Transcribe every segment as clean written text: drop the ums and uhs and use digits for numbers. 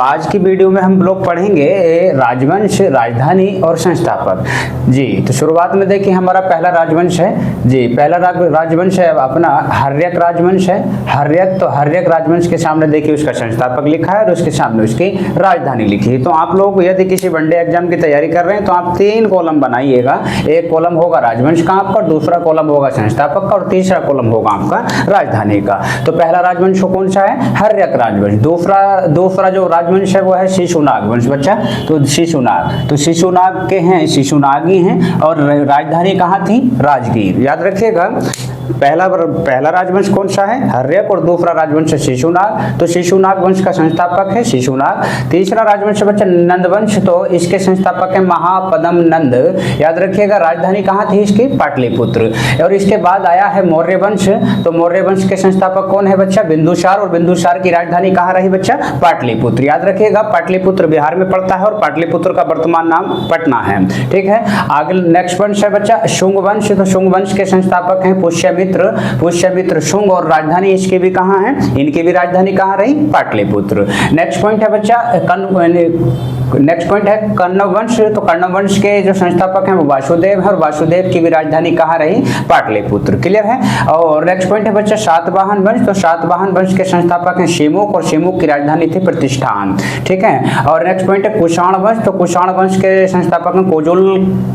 आज की वीडियो में हम लोग पढ़ेंगे राजवंश, राजधानी और संस्थापक। जी तो शुरुआत में देखिए हमारा पहला राजवंश है। जी पहला राजवंश है अपना हर्यक राजवंश है। हर्यक, तो हर्यक राजवंश के सामने देखिए उसका संस्थापक लिखा है और उसके सामने उसकी राजधानी लिखी है। तो आप लोग यदि किसी वनडे एग्जाम की तैयारी कर रहे हैं तो आप 3 कॉलम बनाइएगा। एक कॉलम होगा राजवंश का आपका, दूसरा कॉलम होगा संस्थापक का और तीसरा कॉलम होगा आपका राजधानी का। तो पहला राजवंश कौन सा है? हर्यक राजवंश। दूसरा जो राजवंश है वो है शिशुनाग वंश बच्चा। तो शिशुनाग, तो शिशुनाग के हैं, शिशुनागी हैं और राजधानी कहाँ थी? राजगीर। याद रखिएगा पहला राजवंश कौन सा है? हर्यक और दूसरा राजवंश शिशुनाग। तो शिशुनाग वंश का संस्थापक है शिशुनाग। तीसरा राजवंश बच्चा नंदवंश, तो इसके संस्थापक है महापद्म नंद। याद रखिएगा राजधानी कहाँ थी इसकी? पाटलिपुत्र। और इसके बाद आया है मौर्य वंश। तो मौर्य वंश के संस्थापक कौन है बच्चा? बिंदुसार, और बिंदुसार की राजधानी कहाँ रही बच्चा? पाटलिपुत्र। याद रखिएगा पाटलिपुत्र बिहार में पड़ता है और पाटलिपुत्र का वर्तमान नाम पटना है। ठीक है, आगे नेक्स्ट वंश है बच्चा शुंग वंश। तो शुंग वंश के संस्थापक हैं पुष्यमित्र शुंग, और राजधानी इसकी भी कहाँ है? इनकी भी राजधानी कहाँ रही? पाटलिपुत्र। नेक्स्ट पॉइंट है बच्चा कण्व वंश। तो कण्व वंश के जो संस्थापक हैं वो वासुदेव है और वासुदेव की भी राजधानी कहाँ रही? पाटलिपुत्र। क्लियर है। और नेक्स्ट पॉइंट है बच्चा सातवाहन वंश। तो सातवाहन वंश के संस्थापक हैं शिमुक, और शिमुक की राजधानी थी प्रतिष्ठान। ठीक है। और नेक्स्ट पॉइंट है कुषाण वंश। तो कुषाण वंश के संस्थापक हैं कोजुल,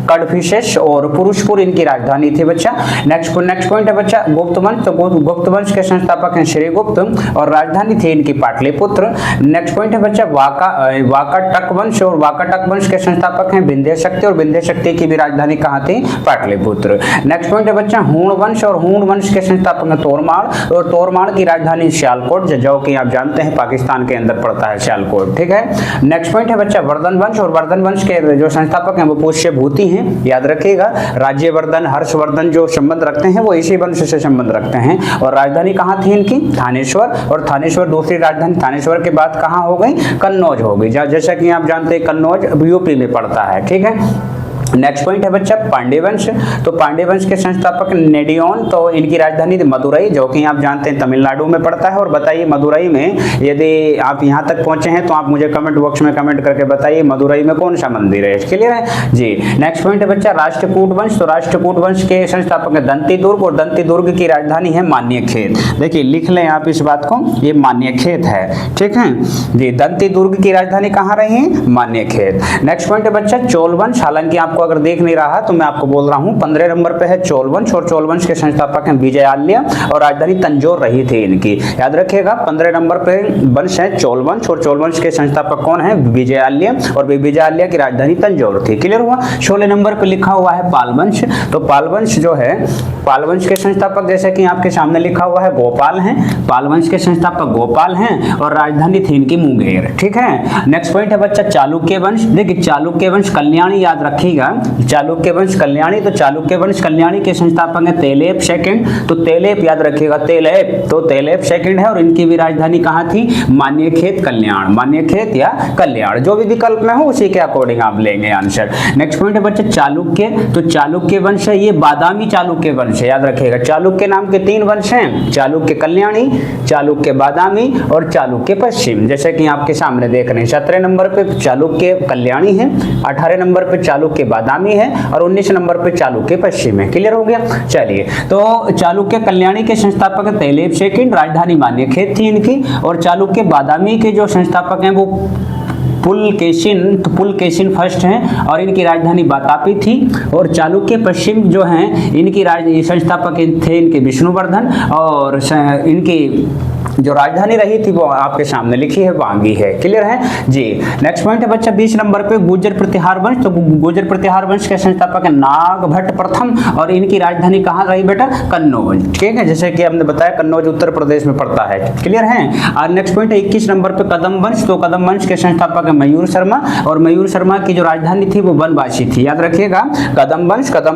कडफिशेष और पुरुषपुर, इनकी राजधानी थी बच्चा। नेक्स्ट पॉइंट है बच्चा गुप्त वंश। तो गुप्त वंश के संस्थापक हैं श्रीगुप्त और राजधानी थी इनकी पाटलिपुत्र। नेक्स्ट पॉइंट है बच्चा वाकाटक वंश, और वाकाटक वंश के संस्थापक हैं विंध्य शक्ति, और विंध्य शक्ति की भी राजधानी कहाँ थी? पाटलिपुत्र। नेक्स्ट पॉइंट है बच्चा हूण वंश, और हूण वंश के संस्थापक हैं तोरमाण, और तोरमाण की राजधानी सियालकोट, जो कि आप जानते हैं पाकिस्तान के अंदर पड़ता है सियालकोट। ठीक है। नेक्स्ट पॉइंट है बच्चा वर्धन वंश, और वर्धन वंश के जो संस्थापक हैं वो पुष्यभूति हैं। याद रखिएगा राज्यवर्धन, हर्षवर्धन जो संबंध रखते हैं वो इसी वंश से संबंध रखते हैं। और राजधानी कहाँ थी इनकी? थानेश्वर, और थानेश्वर दूसरी राजधानी थानेश्वर के बाद कहाँ हो गई? कन्नौज हो गई। जैसा कि आप जानते हैं कन्नौज यूपी में पड़ता है। ठीक है। नेक्स्ट पॉइंट है बच्चा पांड्य वंश। तो पांड्य वंश के संस्थापक नेडियोन, तो इनकी राजधानी मदुरई, जो कि आप जानते हैं तमिलनाडु में पड़ता है। और बताइए मदुरई में, यदि आप यहाँ तक पहुंचे हैं तो आप मुझे कमेंट बॉक्स में कमेंट करके बताइए मदुरई में कौन सा मंदिर है। क्लियर है जी। नेक्स्ट पॉइंट है बच्चा राष्ट्रकूट वंश। तो राष्ट्रकूट वंश के संस्थापक है दंती दुर्ग, और दंती दुर्ग की राजधानी है मान्यखेत। देखिए लिख लें आप इस बात को, ये मान्यखेत है। ठीक है जी। दंती दुर्ग की राजधानी कहाँ रही है? मान्यखेत। नेक्स्ट पॉइंट है बच्चा चोल वंश। हालांकि आपको अगर देख नहीं रहा तो मैं आपको बोल रहा हूं 15 नंबर पे है चोल वंश, और चोल वंश के संस्थापक हैं विजयालय, और राजधानी तंजौर रही थी इनकी। याद रखिएगा 15 नंबर पे वंश है चोल वंश, और चोल वंश के संस्थापक कौन है? विजयालय, और विजयालय की राजधानी तंजौर थी। क्लियर हुआ। 16 नंबर पे लिखा हुआ है पाल वंश। तो पाल वंश जो है, पाल वंश के संस्थापक जैसे कि आपके सामने लिखा हुआ है गोपाल हैं। पाल वंश के संस्थापक गोपाल हैं और राजधानी थी इनकी मुंगेर। ठीक है। नेक्स्ट पॉइंट है बच्चा चालुक्य वंश। देखिए चालुक्य वंश कल्याणी, याद रखिएगा चालुक्य वंश कल्याणी। तो चालुक्य वंश कल्याणी के संस्थापक हैं तेलेप सेकंड। तो तेलेप याद रखिएगा तेलेप, तो तेलेप सेकंड है और इनकी भी राजधानी कहाँ थी? मान्यखेत कल्याण, मान्यखेत या कल्याण, जो भी विकल्प में हो उसी के अकॉर्डिंग आप लेंगे आंसर। नेक्स्ट पॉइंट है बच्चे चालुक्य। तो चालुक्य वंश है ये बादामी चालुक्य वंश है। याद रखिएगा चालुक्य नाम के 3 वंश हैं, चालुक्य कल्याणी, चालुक्य बादामी और चालुक्य पश्चिम, जैसे कि आपके सामने देख रहे हैं। 17 नंबर पे चालुक्य कल्याणी है, 18 नंबर पे चालुक्य बादामी है और 19 नंबर पे चालुक्य पश्चिम है। क्लियर हो गया। चलिए तो चालुक्य कल्याणी के संस्थापक है तेलेप सेकंड, राजधानी मान्यखेत थी इनकी, और चालुक्य बादामी के जो संस्थापक हैं वो पुलकेशिन, तो पुलकेशिन फर्स्ट हैं और इनकी राजधानी बातापी थी। और चालुक्य पश्चिम जो हैं इनकी संस्थापक थे इनके विष्णुवर्धन, और इनकी जो राजधानी रही थी वो आपके सामने लिखी है, वांगी है। क्लियर है जी। नेक्स्ट पॉइंट है बच्चा 20 नंबर पे गुर्जर प्रतिहार वंश। तो गुर्जर प्रतिहार वंश के संस्थापक है नागभट्ट प्रथम, और इनकी राजधानी कहाँ रही बेटा? कन्नौज। ठीक है, जैसे कि हमने बताया कन्नौज उत्तर प्रदेश में पड़ता है। क्लियर है। और नेक्स्ट पॉइंट है 21 नंबर पे कदम वंश। तो कदम वंश के संस्थापक है मयूर शर्मा, और मयूर शर्मा की जो राजधानी थी वो बनवासी थी। याद रखिएगा, कदम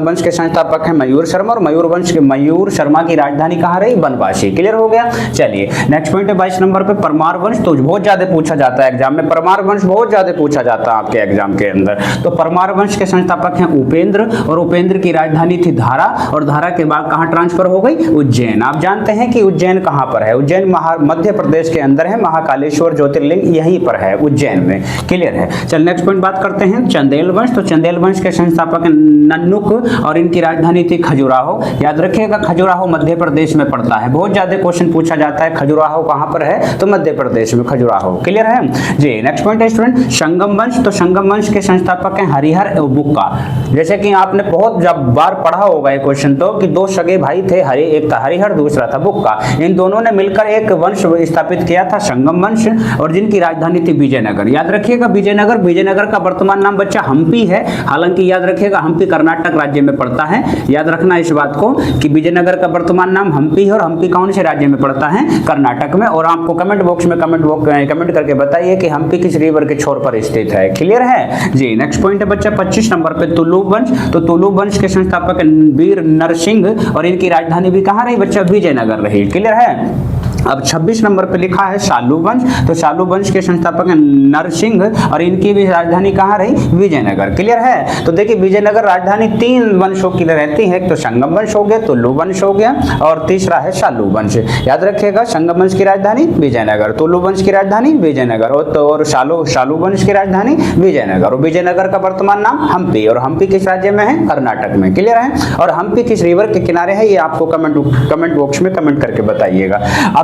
वंश के संस्थापक हैं मयूर शर्मा, और मयूर शर्मा की राजधानी कहाँ रही? बनवासी। क्लियर हो गया। चलिए नेक्स्ट पॉइंट है 22 नंबर पे परमार वंश। तो बहुत ज्यादा पूछा जाता है एग्जाम में, परमार वंश बहुत ज्यादा पूछा जाता है आपके एग्जाम के अंदर। तो परमार वंश के संस्थापक हैं उपेंद्र, और उपेंद्र की राजधानी थी धारा, और धारा के बाद कहां ट्रांसफर हो गई? उज्जैन। आप जानते हैं कि उज्जैन कहां पर है? उज्जैन मध्य प्रदेश के अंदर है, महाकालेश्वर ज्योतिर्लिंग यहीं पर है, उज्जैन में। क्लियर है। चल नेक्स्ट पॉइंट बात करते हैं चंदेल वंश। तो चंदेल वंश के संस्थापक नन्नुक, और इनकी राजधानी थी खजुराहो। याद रखिएगा, खजुराहो मध्य प्रदेश में पड़ता है। बहुत ज्यादा क्वेश्चन पूछा जाता है, खजुराहो कहां पर है? तो मध्य प्रदेश में खजुराहो। क्लियर है जी। नेक्स्ट पॉइंट है स्टूडेंट संगम वंश। तो संगम वंश के संस्थापक हैं हरिहर एवं बुक्का। जैसे कि आपने बहुत जब बार पढ़ा होगा ये क्वेश्चन तो, कि दो सगे भाई थे, एक था हरिहर, दूसरा था बुक्का। इन दोनों ने मिलकर एक वंश स्थापित किया था, संगम वंश, और जिनकी राजधानी थी विजयनगर। याद रखिएगा विजयनगर का वर्तमान नाम बच्चा हम्पी है। हालांकि याद रखिएगा हम्पी कर्नाटक राज्य में पड़ता है। याद रखना इस बात को कि विजयनगर का वर्तमान नाम हम्पी है, और हम्पी कौन से राज्य में पड़ता है? कर्नाटक में। और आपको कमेंट बॉक्स में कमेंट करके बताइए कि हम्पी किस रिवर के छोर पर स्थित है। क्लियर है जी। नेक्स्ट पॉइंट है बच्चा 25 नंबर पे तुलु वंश। तो तुलु वंश के संस्थापक वीर नरसिंह, और इनकी राजधानी भी कहाँ रही बच्चा? विजयनगर रही। क्लियर है। अब 26 नंबर पे लिखा है शालू वंश। तो शालू वंश के संस्थापक हैं नरसिंह, और इनकी भी राजधानी कहाँ रही? विजयनगर। क्लियर है। तो देखिए विजयनगर राजधानी 3 वंशों की रहती है, तो संगम वंश हो गया, तुलु वंश हो गया, और तीसरा है शालू वंश। याद रखिएगा संगम वंश की राजधानी विजयनगर, तुलु वंश की राजधानी विजयनगर, और शालू वंश की राजधानी विजयनगर। और विजयनगर का वर्तमान नाम हम्पी, और हम्पी किस राज्य में है? कर्नाटक में। क्लियर है। और हम्पी किस रिवर के किनारे है? ये आपको कमेंट बॉक्स में कमेंट करके बताइएगा।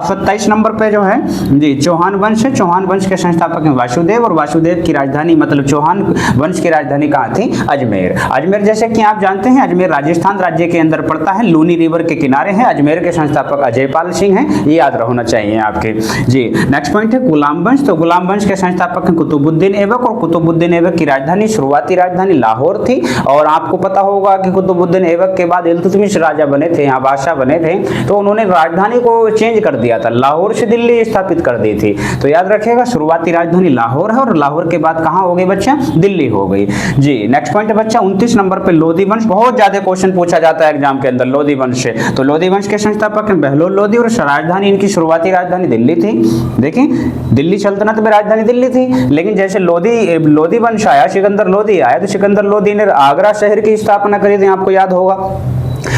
27 नंबर पे जो है जी चौहान वंश है। चौहान वंश के संस्थापक हैं वासुदेव, और वासुदेव की राजधानी मतलब चौहान वंश की राजधानी कहाँ थी? अजमेर। अजमेर जैसे कि आप जानते हैं अजमेर राजस्थान राज्य के अंदर पड़ता है, लूनी रिवर के किनारे है। अजमेर के संस्थापक अजयपाल सिंह हैं, ये याद रहना चाहिए आपके जी। नेक्स्ट पॉइंट है गुलाम वंश। तो गुलाम वंश के संस्थापक हैं कुतुबुद्दीन ऐबक, और कुतुबुद्दीन ऐबक की राजधानी शुरुआती राजधानी लाहौर थी। और आपको पता होगा कि कुतुबुद्दीन ऐबक के बाद इल्तुतमिश राजा बने थे, यहाँ बादशाह बने थे, तो उन्होंने राजधानी को चेंज कर दिया था, लाहौर से दिल्ली स्थापित कर दी थी। तो याद रखिएगा शुरुआती राजधानी लाहौर है, और लाहौर के बाद कहां हो गई बच्चा? दिल्ली हो गई जी। नेक्स्ट पॉइंट है बच्चा 29 नंबर पे लोधी वंश। बहुत ज्यादा क्वेश्चन पूछा जाता है एग्जाम के अंदर लोधी वंश से। तो लोधी वंश के संस्थापक हैं बहलोल लोधी, और राजधानी इनकी शुरुआती राजधानी दिल्ली थी। देखिए दिल्ली सल्तनत में राजधानी दिल्ली थी, लेकिन जैसे लोधी वंश आया, सिकंदर लोधी आया, तो सिकंदर लोधी ने आगरा शहर की स्थापना करी थी, आपको याद होगा।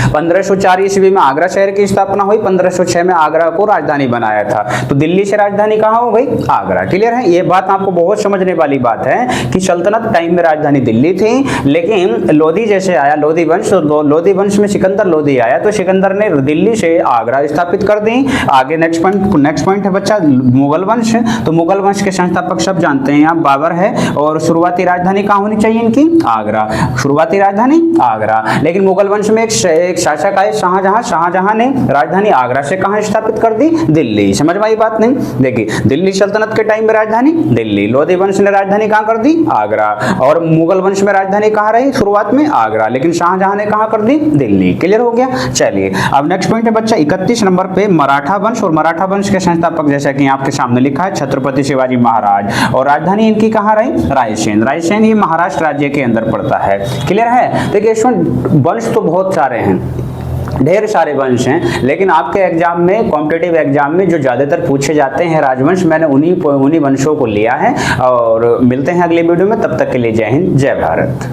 1504 ईस्वी में आगरा शहर की स्थापना हुई, 1506 में आगरा को राजधानी बनाया था। तो दिल्ली से राजधानी कहां हो गई? आगरा। क्लियर है। ये बात आपको बहुत समझने वाली बात है कि सल्तनत टाइम में राजधानी दिल्ली थी, लेकिन लोधी जैसे आया लोधी वंश, तो लोधी वंश में सिकंदर लोधी आया, तो सिकंदर ने दिल्ली से आगरा स्थापित कर दी। आगे नेक्स्ट पॉइंट है बच्चा मुगल वंश। तो मुगल वंश के संस्थापक सब जानते हैं आप, बाबर है, और शुरुआती राजधानी कहां होनी चाहिए इनकी? आगरा। शुरुआती राजधानी आगरा। लेकिन मुगल वंश में एक शासक आए शाहजहां ने राजधानी आगरा से कहां स्थापित कर दी? दिल्ली। समझ में आई बात नहीं? देखिए दिल्ली सल्तनत के टाइम में राजधानी दिल्ली, लोधी वंश ने राजधानी कहां कर दी? आगरा, और मुगल वंश में राजधानी कहां रही शुरुआत में? आगरा, लेकिन शाहजहां ने कहां कर दी? दिल्ली। क्लियर हो गया। चलिए अब नेक्स्ट पॉइंट है बच्चा 31 नंबर पे मराठा वंश। और मराठा वंश के संस्थापक जैसा कि आपके सामने लिखा है छत्रपति शिवाजी महाराज, और राजधानी इनकी कहां रही? रायसेन। रायसेन ये महाराष्ट्र राज्य के अंदर पड़ता है। क्लियर है। देखिए इसमें वंश तो बहुत सारे हैं, ढेर सारे वंश हैं, लेकिन आपके एग्जाम में कॉम्पिटिटिव एग्जाम में जो ज़्यादातर पूछे जाते हैं राजवंश, मैंने उन्हीं वंशों को लिया है। और मिलते हैं अगले वीडियो में, तब तक के लिए जय हिंद जय भारत।